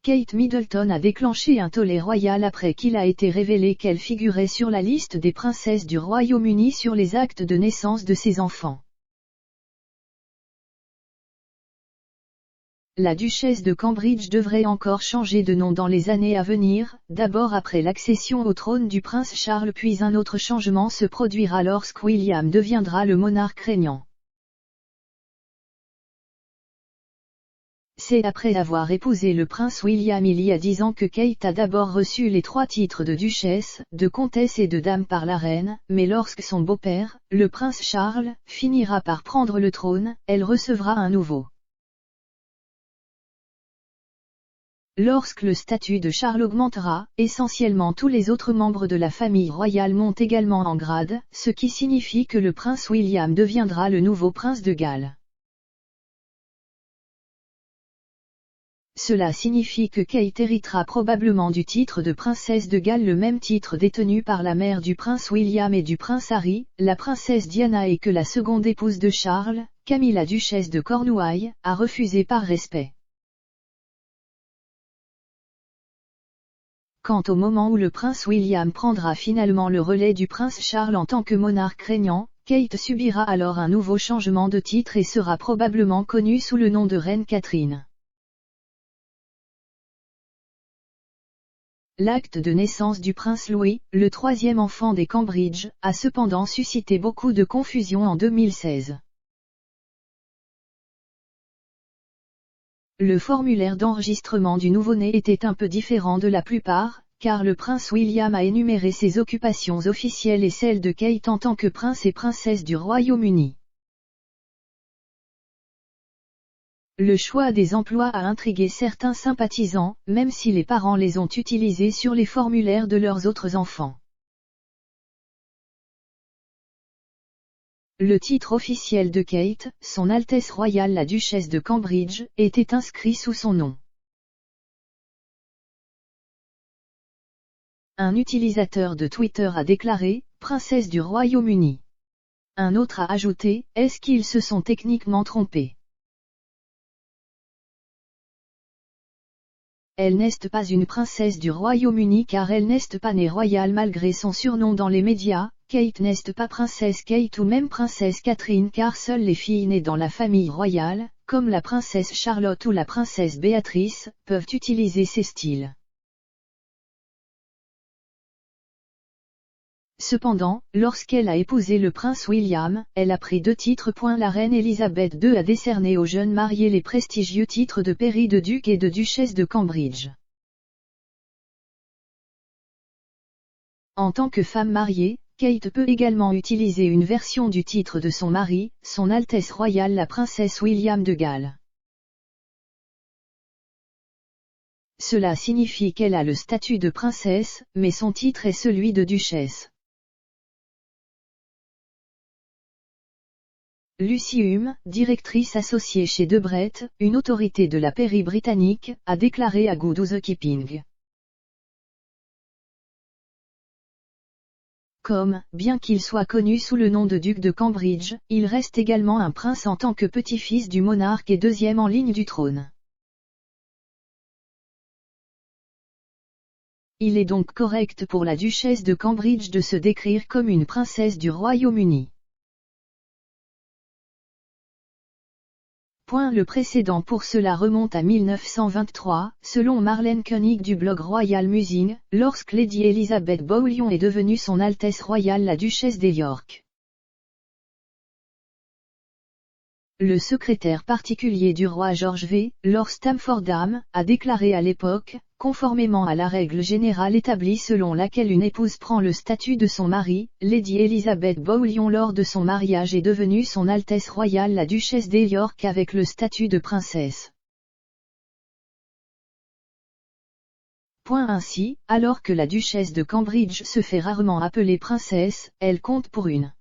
Kate Middleton a déclenché un tollé royal après qu'il a été révélé qu'elle figurait sur la liste des princesses du Royaume-Uni sur les actes de naissance de ses enfants. La duchesse de Cambridge devrait encore changer de nom dans les années à venir, d'abord après l'accession au trône du prince Charles, puis un autre changement se produira lorsque William deviendra le monarque régnant. C'est après avoir épousé le prince William il y a 10 ans que Kate a d'abord reçu les 3 titres de duchesse, de comtesse et de dame par la reine, mais lorsque son beau-père, le prince Charles, finira par prendre le trône, elle recevra un nouveau. Lorsque le statut de Charles augmentera, essentiellement tous les autres membres de la famille royale montent également en grade, ce qui signifie que le prince William deviendra le nouveau prince de Galles. Cela signifie que Kate héritera probablement du titre de princesse de Galles, le même titre détenu par la mère du prince William et du prince Harry, la princesse Diana, et que la seconde épouse de Charles, Camilla duchesse de Cornouailles, a refusé par respect. Quant au moment où le prince William prendra finalement le relais du prince Charles en tant que monarque régnant, Kate subira alors un nouveau changement de titre et sera probablement connue sous le nom de reine Catherine. L'acte de naissance du prince Louis, le troisième enfant des Cambridge, a cependant suscité beaucoup de confusion en 2016. Le formulaire d'enregistrement du nouveau-né était un peu différent de la plupart, car le prince William a énuméré ses occupations officielles et celles de Kate en tant que prince et princesse du Royaume-Uni. Le choix des emplois a intrigué certains sympathisants, même si les parents les ont utilisés sur les formulaires de leurs autres enfants. Le titre officiel de Kate, Son Altesse Royale la Duchesse de Cambridge, était inscrit sous son nom. Un utilisateur de Twitter a déclaré « Princesse du Royaume-Uni ». Un autre a ajouté « Est-ce qu'ils se sont techniquement trompés ? Elle n'est pas une princesse du Royaume-Uni car elle n'est pas née royale malgré son surnom dans les médias. Kate n'est pas princesse Kate ou même princesse Catherine car seules les filles nées dans la famille royale, comme la princesse Charlotte ou la princesse Béatrice, peuvent utiliser ces styles. Cependant, lorsqu'elle a épousé le prince William, elle a pris 2 titres. La reine Elisabeth II a décerné aux jeunes mariés les prestigieux titres de pairie de duc et de duchesse de Cambridge. En tant que femme mariée, Kate peut également utiliser une version du titre de son mari, Son Altesse Royale la Princesse William de Galles. Cela signifie qu'elle a le statut de princesse, mais son titre est celui de duchesse. Lucy Hume, directrice associée chez Debret, une autorité de la pairie britannique, a déclaré à Good Housekeeping. Bien qu'il soit connu sous le nom de duc de Cambridge, il reste également un prince en tant que petit-fils du monarque et deuxième en ligne du trône. Il est donc correct pour la duchesse de Cambridge de se décrire comme une princesse du Royaume-Uni. Le précédent pour cela remonte à 1923, selon Marlène Koenig du blog Royal Musing, lorsque Lady Elizabeth Bouillon est devenue Son Altesse Royale la Duchesse de York. Le secrétaire particulier du roi George V, Lord Stamfordham, a déclaré à l'époque, conformément à la règle générale établie selon laquelle une épouse prend le statut de son mari, Lady Elizabeth Bouillon lors de son mariage est devenue Son Altesse Royale la Duchesse de York avec le statut de princesse. Ainsi, alors que la duchesse de Cambridge se fait rarement appeler princesse, elle compte pour une